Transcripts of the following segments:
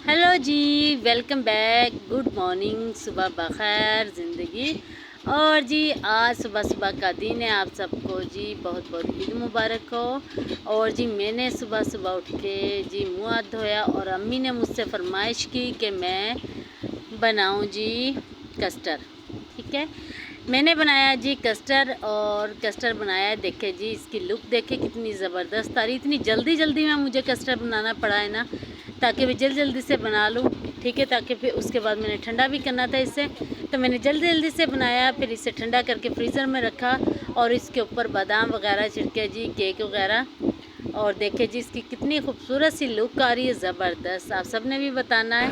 Hello जी, welcome back. Good morning, सुबह बखैर ज़िंदगी। और जी आज सुबह सुबह का दिन है। आप सबको जी बहुत बहुत ईद मुबारक हो। और जी मैंने सुबह सुबह उठ के जी मुँह हाथ धोया और अम्मी ने मुझसे फरमाइश की कि मैं बनाऊं जी कस्टर्ड। ठीक है, मैंने बनाया जी कस्टर्ड। और कस्टर्ड बनाया, देखे जी इसकी लुक देखे कितनी ज़बरदस्त आ रही। इतनी जल्दी जल्दी में मुझे कस्टर्ड बनाना पड़ा है ना, ताकि मैं जल्दी जल्दी से बना लूँ। ठीक है, ताकि फिर उसके बाद मैंने ठंडा भी करना था इसे, तो मैंने जल्दी जल्दी से बनाया। फिर इसे ठंडा करके फ्रीज़र में रखा और इसके ऊपर बादाम वगैरह छिड़के जी, केक वगैरह। और देखे जी इसकी कितनी खूबसूरत सी लुक आ रही है, ज़बरदस्त। आप सब ने भी बताना है।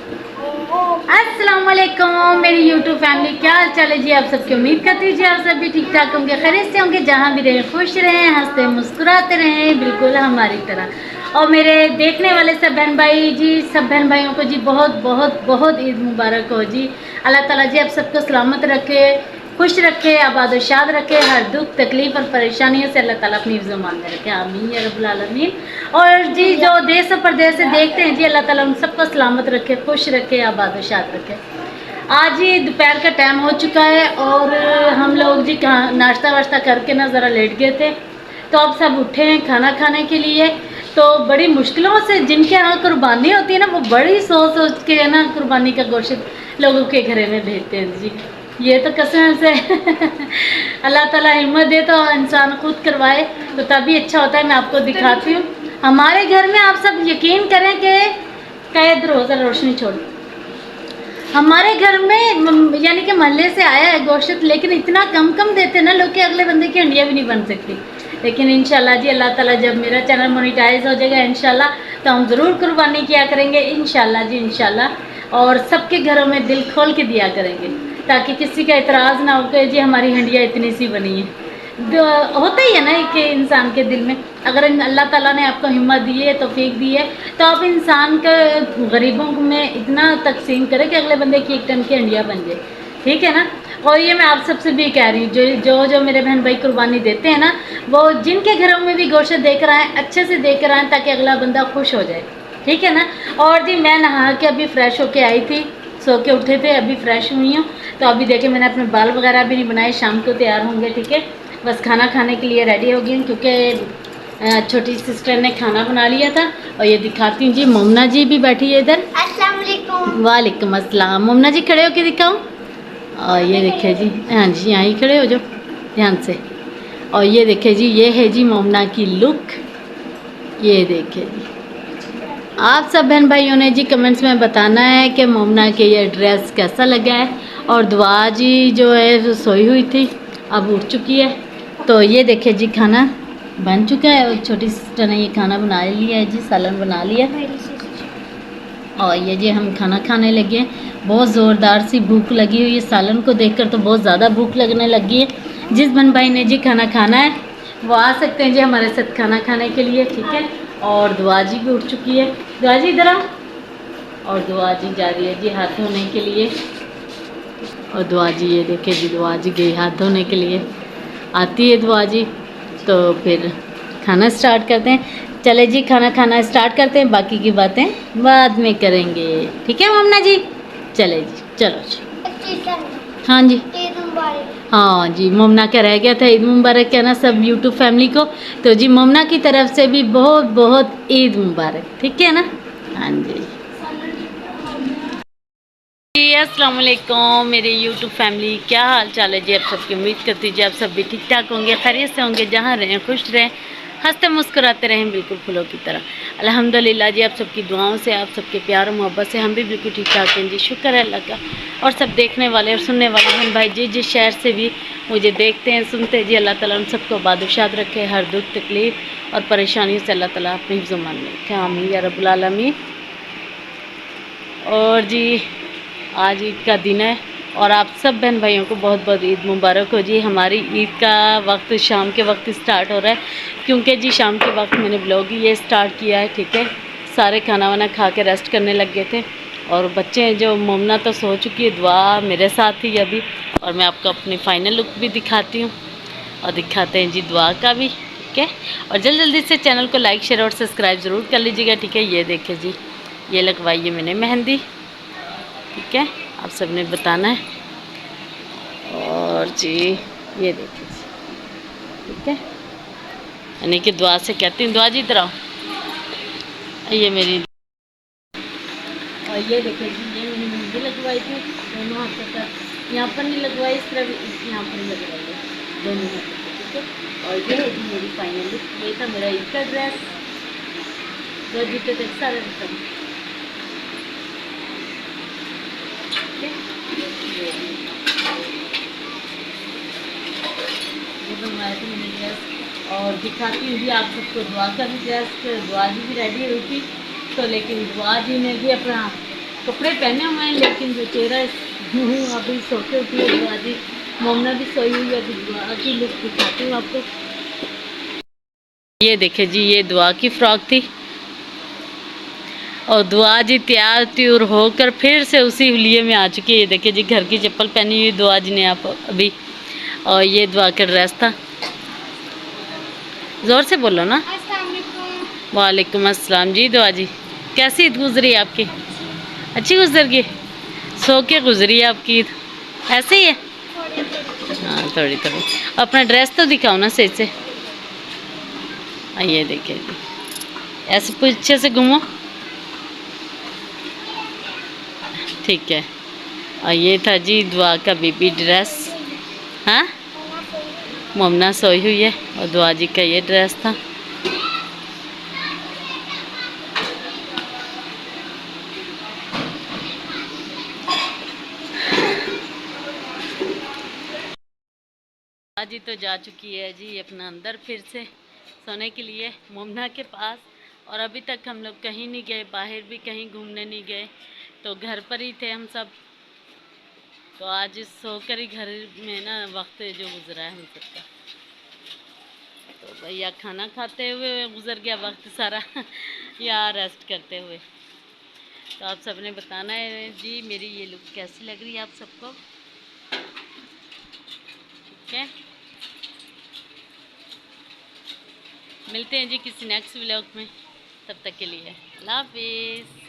अस्सलाम वालेकुम मेरी यूट्यूब फैमिली, क्या हाल चाल है जी? आप सबकी उम्मीद करती जी आप सब भी ठीक ठाक होंगे, खैरियत से होंगे, जहाँ भी रहें खुश रहें, हंसते मुस्कुराते रहें, बिल्कुल हमारी तरह। और मेरे देखने वाले सब बहन भाई जी, सब बहन भाइयों को जी बहुत बहुत बहुत ईद मुबारक हो जी। अल्लाह ताला जी आप सबको सलामत रखे, खुश रखे, आबाद और शाद रखे, हर दुख तकलीफ और परेशानियों से अल्लाह ताला अपनी हिफ्ज़-ओ-मान में रखे, आमीन या रब्बुल आलमीन। और जी जो देश और प्रदेश से देखते हैं जी, अल्लाह ताला उन सबको सलामत रखे, खुश रखे, आबाद और शाद रखे। आज ही दोपहर का टाइम हो चुका है और हम लोग जी नाश्ता वाश्ता करके ना ज़रा लेट गए थे, तो अब सब उठे हैं खाना खाने के लिए। तो बड़ी मुश्किलों से जिनके यहाँ कुर्बानी होती है ना, वो बड़ी सोच सोच के ना कुर्बानी का गोश्त लोगों के घरे में भेजते हैं जी। ये तो कसम से अल्लाह ताला हिम्मत दे तो इंसान खुद करवाए, तो तभी अच्छा होता है। मैं आपको दिखाती हूँ हमारे घर में। आप सब यकीन करें कि कैद रोज़ा रोशनी छोड़, हमारे घर में यानी कि महल्ले से आया है गोश्त, लेकिन इतना कम कम देते ना लोग कि अगले बंदे की हंडिया भी नहीं बन सकती। लेकिन इंशाल्लाह जी अल्लाह ताला जब मेरा चैनल मोनेटाइज हो जाएगा इंशाल्लाह, तो हम ज़रूर कुर्बानी किया करेंगे इंशाल्लाह जी, इंशाल्लाह। और सबके घरों में दिल खोल के दिया करेंगे, ताकि किसी का इतराज़ ना हो कि जी हमारी हंडिया इतनी सी बनी है। होता ही है ना कि इंसान के दिल में, अगर अल्लाह ताला ने आपको हिम्मत दी है, तौफीक दी है, तो आप इंसान के गरीबों में इतना तकसीम करें कि अगले बंदे की एक टन की हंडिया बन जाए। ठीक है ना। और ये मैं आप सबसे भी कह रही हूँ, जो मेरे बहन भाई कुर्बानी देते हैं ना, वो जिनके घरों में भी गोश्त देकर आएँ, अच्छे से देकर आएँ, ताकि अगला बंदा खुश हो जाए। ठीक है ना। और जी मैं नहा के अभी फ़्रेश होके आई थी, सो के उठे थे, अभी फ़्रेश हुई हूँ। तो अभी देखे मैंने अपने बाल वगैरह भी नहीं बनाए, शाम को तैयार होंगे। ठीक है, बस खाना खाने के लिए रेडी हो गई, क्योंकि छोटी सिस्टर ने खाना बना लिया था। और ये दिखाती हूँ जी, मोमना जी भी बैठी है इधर। अस्सलाम वालेकुम। वालेकुम अस्सलाम। मोमना जी खड़े होके दिखाओ। और ये देखे जी, हाँ जी यहाँ ही खड़े हो जाओ ध्यान से। और ये देखे जी, ये है जी मोमना की लुक। ये देखे जी, आप सब बहन भाइयों ने जी कमेंट्स में बताना है कि मोमना के ये ड्रेस कैसा लगा है। और दुआ जी जो है सोई हुई थी, अब उठ चुकी है। तो ये देखे जी खाना बन चुका है, और छोटी सिस्टर ने ये खाना बना लिया है जी, सालन बना लिया। और ये जी हम खाना खाने लगे हैं। बहुत ज़ोरदार सी भूख लगी हुई है, सालन को देखकर तो बहुत ज़्यादा भूख लगने लगी है। जिस बहन भाई ने जी खाना खाना है वो आ सकते हैं जी हमारे साथ खाना खाने के लिए। ठीक है। और दुआ जी भी उठ चुकी है, दुआ जी इधर आओ। और दुआ जी जा रही है जी हाथ धोने के लिए। और दुआ जी ये देखे जी, दुआ जी गई हाथ धोने के लिए, आती है दुआ जी। तो फिर खाना स्टार्ट करते हैं। चले जी खाना खाना स्टार्ट करते हैं, बाकी की बातें बाद में करेंगे। ठीक है मम्ना जी, चले जी, चलो जी। हाँ जी, ईद मुबारक। हाँ जी, मोमना का रह गया था ईद मुबारक कहना सब यूट्यूब फैमिली को। तो जी मोमना की तरफ से भी बहुत बहुत ईद मुबारक। ठीक है ना। हाँ जी जी, अस्सलाम वालेकुम मेरी यूट्यूब फैमिली, क्या हाल चाल है जी? आप सबकी उम्मीद करती जी आप सब भी ठीक ठाक होंगे, खैरियत से होंगे, जहाँ रहें खुश रहें, हंसते मुस्कुराते रहें, बिल्कुल फूलों की तरह। अल्हम्दुलिल्लाह जी, आप सबकी दुआओं से, आप सबके प्यार और मोहब्बत से हम भी बिल्कुल ठीक ठाक हैं जी, शुक्र है अल्लाह का। और सब देखने वाले और सुनने वाले बहन भाई जिस शहर से भी मुझे देखते हैं सुनते हैं जी, अल्लाह ताला उन सबको बादशात रखे, हर दुख तकलीफ़ और परेशानियों से अल्लाह ताला अपने हिफ्ज़-ओ-मान में रखे, आमीन या रब्बुल आलमीन। और जी आज ईद का दिन है और आप सब बहन भाइयों को बहुत बहुत ईद मुबारक हो जी। हमारी ईद का वक्त शाम के वक्त स्टार्ट हो रहा है, क्योंकि जी शाम के वक्त मैंने ब्लॉग ये स्टार्ट किया है। ठीक है, सारे खाना वाना खा के रेस्ट करने लग गए थे। और बच्चे जो मोमना तो सो चुकी है, दुआ मेरे साथ ही अभी। और मैं आपको अपनी फ़ाइनल लुक भी दिखाती हूँ और दिखाते हैं जी दुआ का भी। ठीक है, और जल्दी जल्दी से चैनल को लाइक शेयर और सब्सक्राइब ज़रूर कर लीजिएगा। ठीक है, ये देखिए जी ये लगवाई है मैंने मेहंदी, ठीक है, आप सबने बताना है। और जी ये देखिए, ठीक है, यानी कि दुआ से कहती हूँ, दुआ जी इधर आओ, ये मेरी, और ये देखिए जी, ये मैंने मेहंदी लगवाई थी दोनों हाथों पर, यहाँ पर नहीं लगवाई, इस तरफ यहाँ पर लगवाई है दोनों हाथों पर, ठीक है। और ये है जी मेरी फाइनल लुक, ये था मेरा ईद का ड्रेस, जो जीते थे सारे रकम, ठीक है। ये बनवाया था मैंने ड्रेस, और दिखाती हूँ भी आप सबको दुआ का भी ड्रेस, दुआ जी भी रेडी हुई थी, तो लेकिन दुआ जी ने भी अपना कपड़े पहने हुए हैं, लेकिन जो चेहरा अभी सो के उठी है दुआ जी, मोमना भी सोई हुई है, अभी दुआ की लुक दिखाती हूँ आपको। ये देखे जी, ये दुआ की फ्रॉक थी, और दुआ जी तैयार त्यूर होकर फिर से उसी हुलिये में आ चुकी है। ये देखिए जी, घर की चप्पल पहनी हुई दुआ जी ने आप अभी, और ये दुआ का ड्रेस था। ज़ोर से बोलो ना। वालेकुम अस्सलाम जी। दुआ जी कैसी ईद गुजरी आपकी? अच्छी गुजर गई, सो के गुजरी है आपकी ईद, ऐसे ही है? हाँ थोड़ी थोड़ी। अपना ड्रेस तो दिखाओ ना सही से। ये देखिए जी, ऐसे पीछे से घूमो, ठीक है। और ये था जी दुआ का बेबी ड्रेस, हाँ मोमना सोई हुई है, और दुआ जी का ये ड्रेस था। दुआ जी तो जा चुकी है जी अपना अंदर फिर से सोने के लिए मोमना के पास, और अभी तक हम लोग कहीं नहीं गए, बाहर भी कहीं घूमने नहीं गए, तो घर पर ही थे हम सब। तो आज सोकर ही घर में ना वक्त जो गुजरा है हम सबका, तो भैया खाना खाते हुए गुजर गया वक्त सारा या रेस्ट करते हुए। तो आप सबने बताना है जी मेरी ये लुक कैसी लग रही है आप सबको, ठीक है। मिलते हैं जी किसी नेक्स्ट व्लॉग में, तब तक के लिए अल्लाह हाफिज़।